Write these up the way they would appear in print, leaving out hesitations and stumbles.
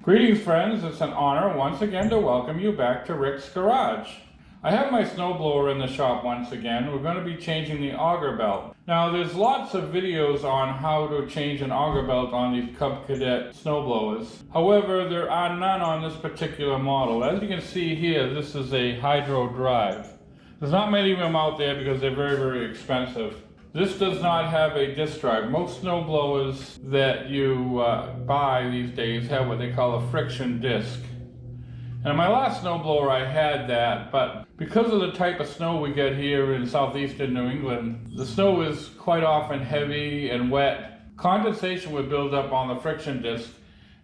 Greetings friends, it's an honor once again to welcome you back to Rick's Garage. I have my snowblower in the shop once again. We're going to be changing the auger belt. Now there's lots of videos on how to change an auger belt on these Cub Cadet snowblowers. However, there are none on this particular model. As you can see here, this is a Hydo drive. There's not many of them out there because they're very expensive. This does not have a disc drive. Most snowblowers that you buy these days have what they call a friction disc. And my last snowblower I had that, but because of the type of snow we get here in southeastern New England, the snow is quite often heavy and wet. Condensation would build up on the friction disc,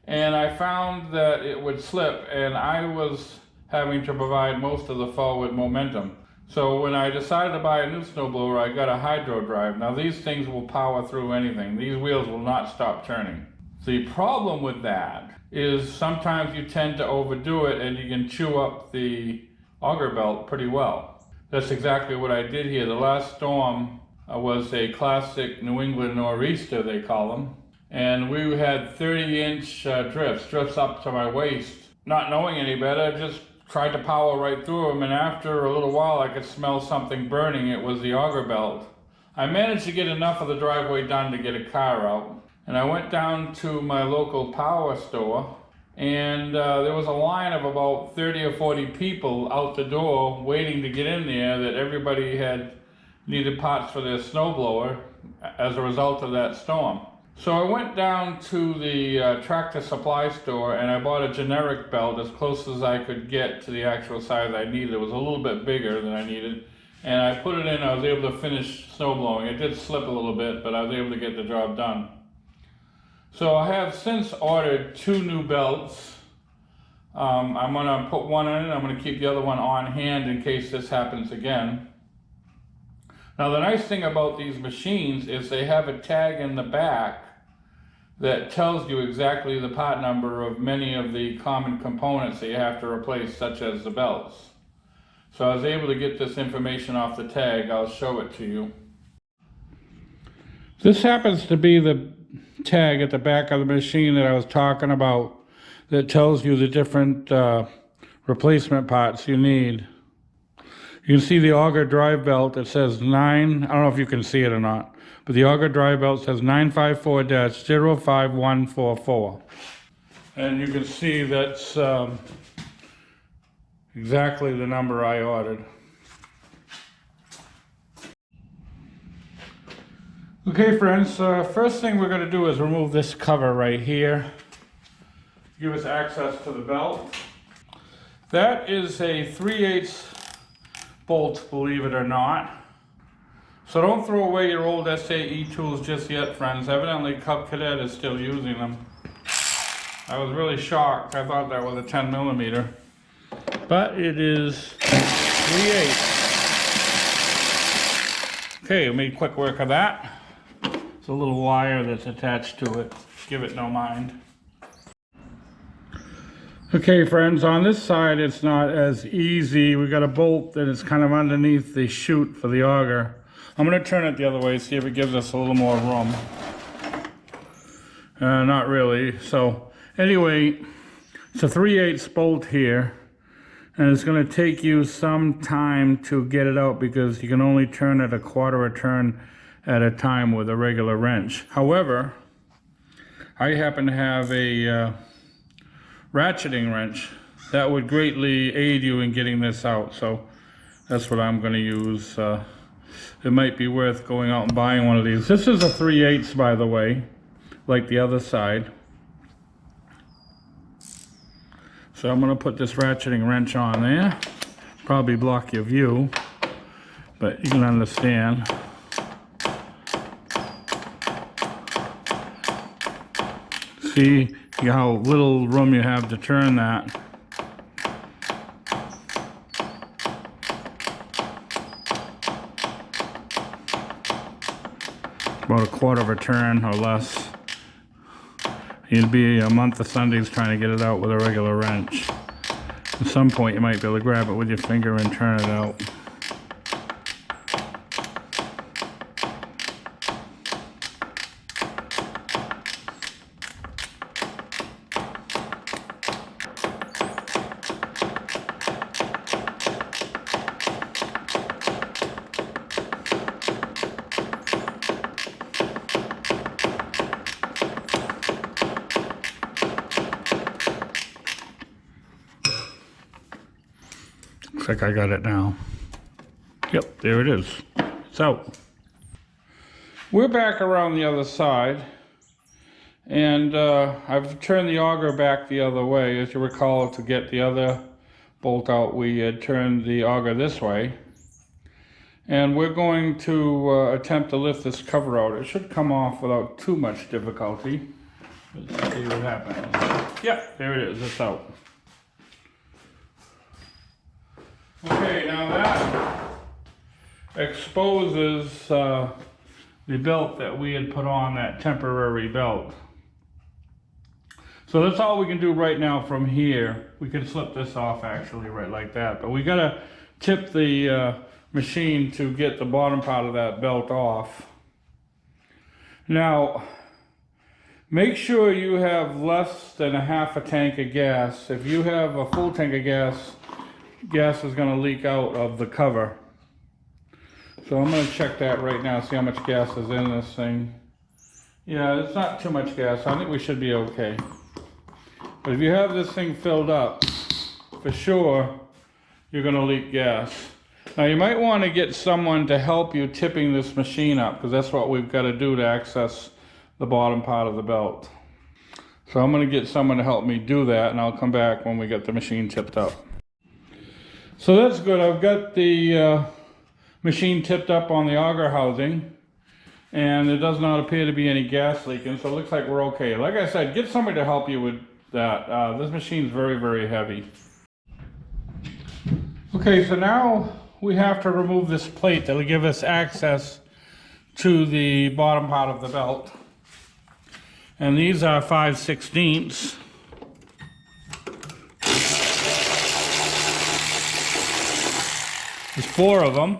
and I found that it would slip, and I was having to provide most of the forward momentum. So when I decided to buy a new snowblower, I got a Hydo drive. Now these things will power through anything. These wheels will not stop turning. The problem with that is sometimes you tend to overdo it and you can chew up the auger belt pretty well. That's exactly what I did here. The last storm was a classic New England nor'easter, they call them. And we had 30-inch drifts up to my waist. Not knowing any better, just tried to power right through them, and after a little while I could smell something burning. It was the auger belt. I managed to get enough of the driveway done to get a car out, and I went down to my local power store, and there was a line of about 30 or 40 people out the door waiting to get in there, that everybody had needed parts for their snowblower as a result of that storm. So I went down to the tractor supply store and I bought a generic belt as close as I could get to the actual size I needed. It was a little bit bigger than I needed, and I put it in. I was able to finish snowblowing. It did slip a little bit, but I was able to get the job done. So I have since ordered 2 new belts. I'm going to put one in, I'm going to keep the other one on hand in case this happens again. Now the nice thing about these machines is they have a tag in the back that tells you exactly the part number of many of the common components that you have to replace, such as the belts. So I was able to get this information off the tag. I'll show it to you. This happens to be the tag at the back of the machine that I was talking about, that tells you the different replacement parts you need. You can see the auger drive belt. It says 9, I don't know if you can see it or not, but the auger drive belt says 954-05144. And you can see that's exactly the number I ordered. Okay friends, first thing we're going to do is remove this cover right here. Give us access to the belt. That is a 3/8 bolt, believe it or not. So don't throw away your old SAE tools just yet, friends. Evidently Cub Cadet is still using them. I was really shocked. I thought that was a 10mm, but it is 3/8. Okay, we made quick work of that. It's a little wire that's attached to it. Give it no mind. Okay friends, on this side it's not as easy. We got a bolt that is kind of underneath the chute for the auger. I'm going to turn it the other way, see if it gives us a little more room. Not really. So anyway, it's a 3/8 bolt here, and it's going to take you some time to get it out because you can only turn it a quarter a turn at a time with a regular wrench. However, I happen to have a ratcheting wrench that would greatly aid you in getting this out, so that's what I'm going to use. It might be worth going out and buying one of these. This is a 3/8, by the way, like the other side. So I'm going to put this ratcheting wrench on there. Probably block your view, but you can understand. See how little room you have to turn that. About a quarter of a turn or less. You'd be a month of Sundays trying to get it out with a regular wrench. At some point you might be able to grab it with your finger and turn it out. Looks like I got it now. Yep, there it is. It's out. We're back around the other side, and I've turned the auger back the other way. As you recall, to get the other bolt out, we had turned the auger this way. And we're going to attempt to lift this cover out. It should come off without too much difficulty. Let's see what happens. Yeah, there it is, it's out. Okay, now that exposes the belt that we had put on, that temporary belt. So that's all we can do right now from here. We can slip this off actually right like that, but we gotta tip the machine to get the bottom part of that belt off. Now, make sure you have less than a half a tank of gas. If you have a full tank of gas, gas is going to leak out of the cover. So I'm going to check that right now, see how much gas is in this thing. Yeah, it's not too much gas. I think we should be okay. But if you have this thing filled up, for sure, you're going to leak gas. Now you might want to get someone to help you tipping this machine up, because that's what we've got to do to access the bottom part of the belt. So I'm going to get someone to help me do that, and I'll come back when we get the machine tipped up. So that's good. I've got the machine tipped up on the auger housing, and there does not appear to be any gas leaking, so it looks like we're okay. Like I said, get somebody to help you with that. This machine's very, very heavy. Okay, so now we have to remove this plate that will give us access to the bottom part of the belt. And these are 5/16. There's 4 of them.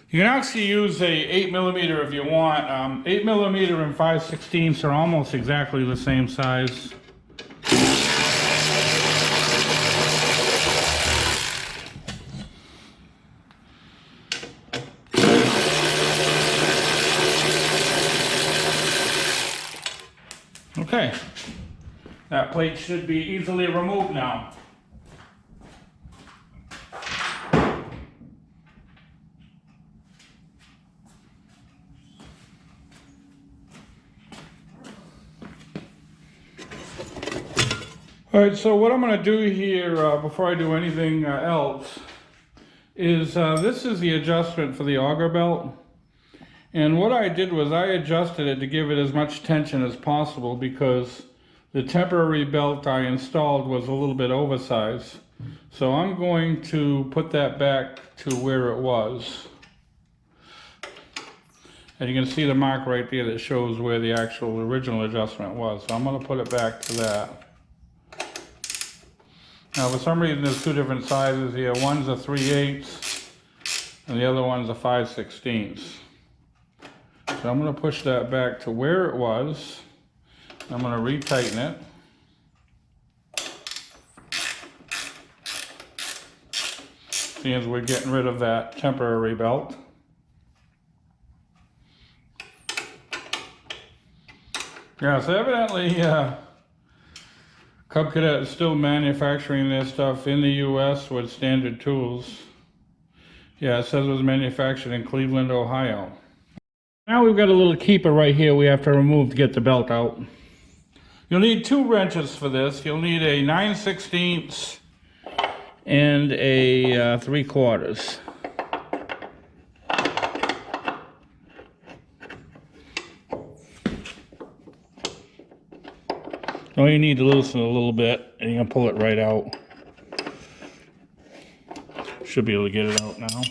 You can actually use a 8mm if you want. 8mm and 5/16 are almost exactly the same size. Okay, that plate should be easily removed now. All right, so what I'm going to do here before I do anything else is this is the adjustment for the auger belt. And what I did was I adjusted it to give it as much tension as possible because the temporary belt I installed was a little bit oversized. So I'm going to put that back to where it was. And you can see the mark right there that shows where the actual original adjustment was. So I'm going to put it back to that. Now for some reason there's 2 different sizes here. One's a 3/8 and the other one's a 5/16. So I'm going to push that back to where it was. I'm going to retighten it. Seeing as we're getting rid of that temporary belt. Yeah, so evidently Cub Cadet is still manufacturing their stuff in the US with standard tools. Yeah, it says it was manufactured in Cleveland, Ohio. Now we've got a little keeper right here we have to remove to get the belt out. You'll need 2 wrenches for this. You'll need a 9/16 and a 3/4. All you need to loosen it a little bit and you can pull it right out. Should be able to get it out now.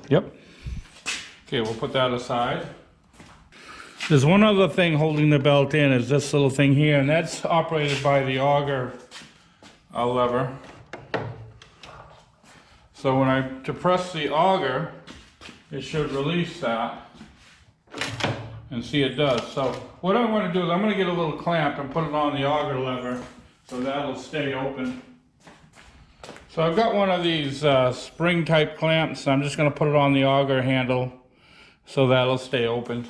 Yep. Okay, we'll put that aside. There's one other thing holding the belt in is this little thing here, and that's operated by the auger lever. So when I depress the auger, it should release that. And see, it does. So what I'm going to do is I'm going to get a little clamp and put it on the auger lever so that'll stay open. So I've got one of these spring type clamps. I'm just going to put it on the auger handle so that'll stay open.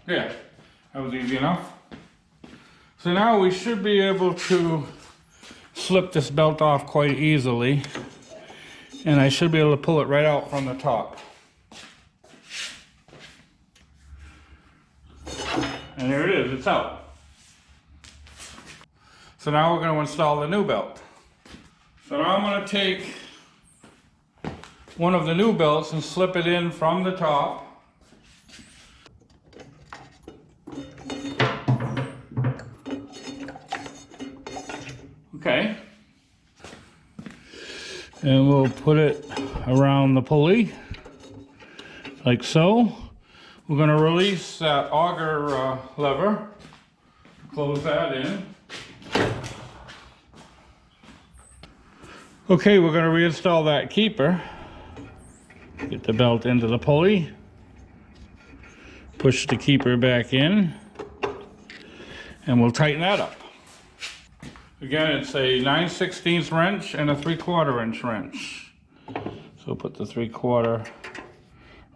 Yeah, that was easy enough. So now we should be able to slip this belt off quite easily. And I should be able to pull it right out from the top. And there it is, it's out. So now we're going to install the new belt. So now I'm going to take one of the new belts and slip it in from the top. Okay. And we'll put it around the pulley, like so. We're going to release that auger lever, close that in. Okay, we're going to reinstall that keeper. Get the belt into the pulley. Push the keeper back in. And we'll tighten that up. Again, it's a 9/16 wrench and a 3/4 inch wrench. So put the 3/4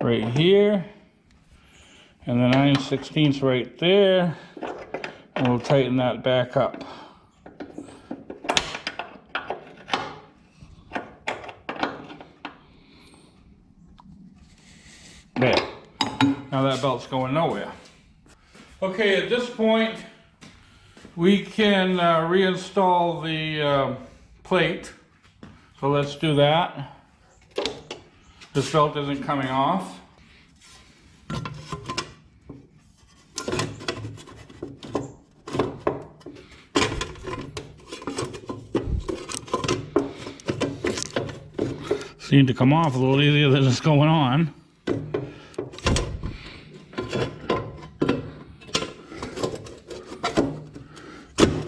right here. And the 9/16 right there. And we'll tighten that back up. There. Now that belt's going nowhere. Okay, at this point, we can reinstall the plate. So let's do that. This belt isn't coming off. Seemed to come off a little easier than it's going on.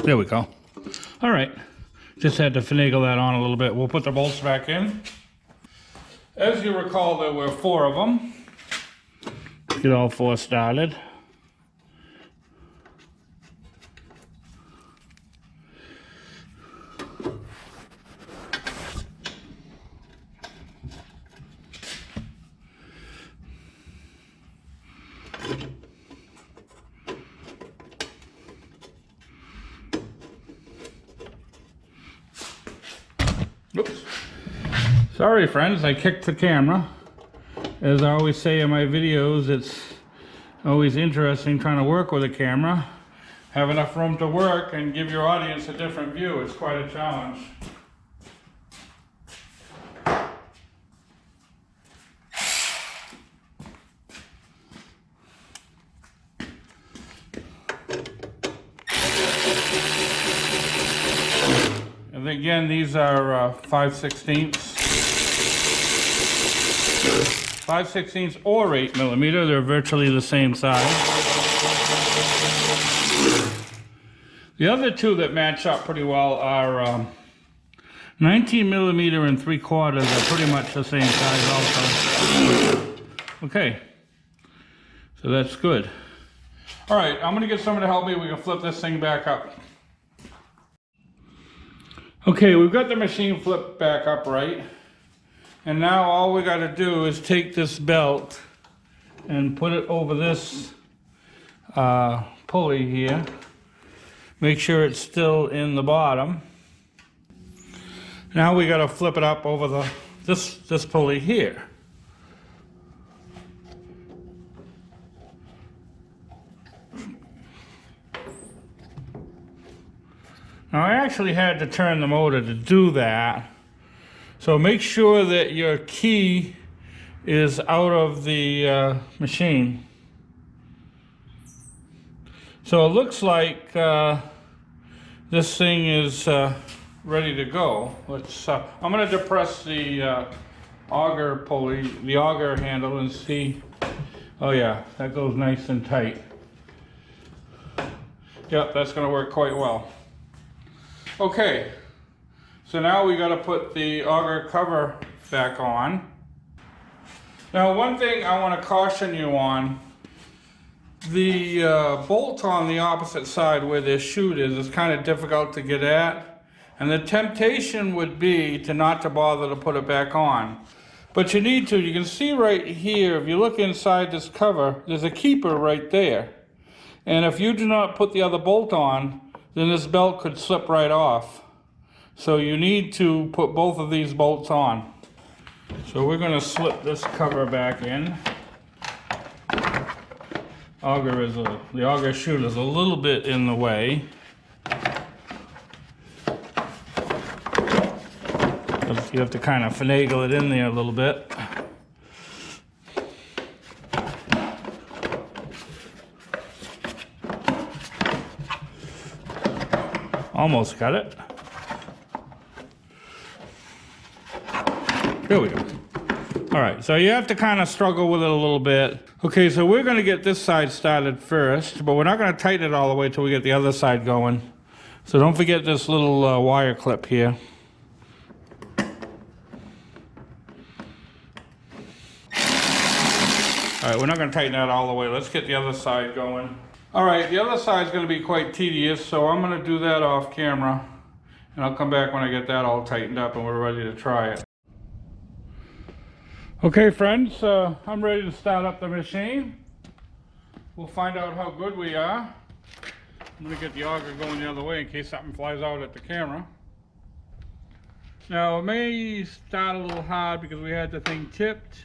There we go. All right, just had to finagle that on a little bit. We'll put the bolts back in. As you recall, there were 4 of them. Get all 4 started. Oops. Sorry friends, I kicked the camera. As I always say in my videos, it's always interesting trying to work with a camera. Have enough room to work and give your audience a different view. It's quite a challenge. And again, these are 5/16. 5/16 or 8mm, they're virtually the same size. The other 2 that match up pretty well are 19mm and 3/4 are pretty much the same size also. Okay, so that's good. All right, I'm gonna get someone to help me. We can flip this thing back up. Okay, we've got the machine flipped back upright. And now all we got to do is take this belt and put it over this pulley here. Make sure it's still in the bottom. Now we got to flip it up over this pulley here. Now I actually had to turn the motor to do that. So make sure that your key is out of the machine. So it looks like this thing is ready to go. Let's. I'm going to depress the auger pulley, the auger handle, and see. Oh yeah, that goes nice and tight. Yep, that's going to work quite well. Okay, so now we got to put the auger cover back on. Now, one thing I want to caution you on, the bolt on the opposite side where this chute is kind of difficult to get at, and the temptation would be to not to bother to put it back on. But you need to, you can see right here, if you look inside this cover, there's a keeper right there. And if you do not put the other bolt on, then this belt could slip right off. So you need to put both of these bolts on. So we're going to slip this cover back in. The auger chute is a little bit in the way. You have to kind of finagle it in there a little bit. Almost got it. There we go. All right, so you have to kind of struggle with it a little bit. Okay, so we're going to get this side started first, but we're not going to tighten it all the way till we get the other side going. So don't forget this little wire clip here. All right, we're not going to tighten that all the way. Let's get the other side going. All right, the other side's going to be quite tedious, so I'm going to do that off camera. And I'll come back when I get that all tightened up and we're ready to try it. Okay, friends, I'm ready to start up the machine. We'll find out how good we are. I'm going to get the auger going the other way in case something flies out at the camera. Now, it may start a little hard because we had the thing tipped.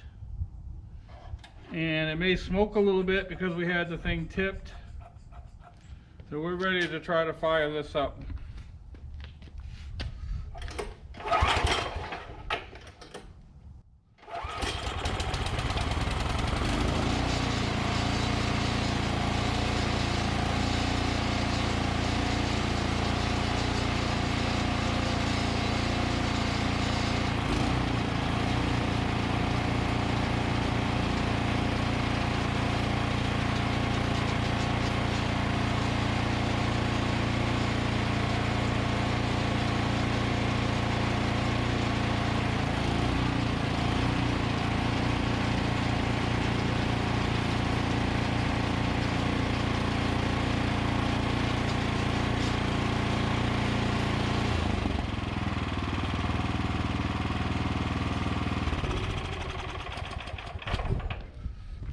And it may smoke a little bit because we had the thing tipped. So we're ready to try to fire this up.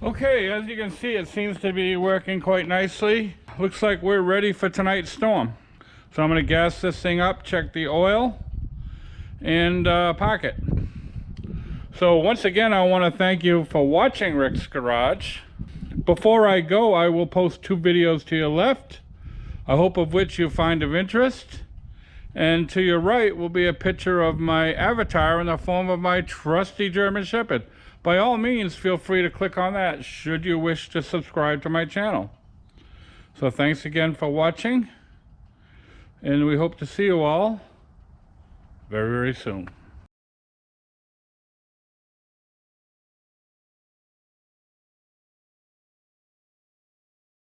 Okay, as you can see, it seems to be working quite nicely. Looks like we're ready for tonight's storm. So I'm going to gas this thing up, check the oil, and park it. So once again, I want to thank you for watching Rick's Garage. Before I go, I will post 2 videos to your left, I hope of which you find of interest. And to your right will be a picture of my avatar in the form of my trusty German Shepherd. By all means, feel free to click on that should you wish to subscribe to my channel. So thanks again for watching, and we hope to see you all very, very soon.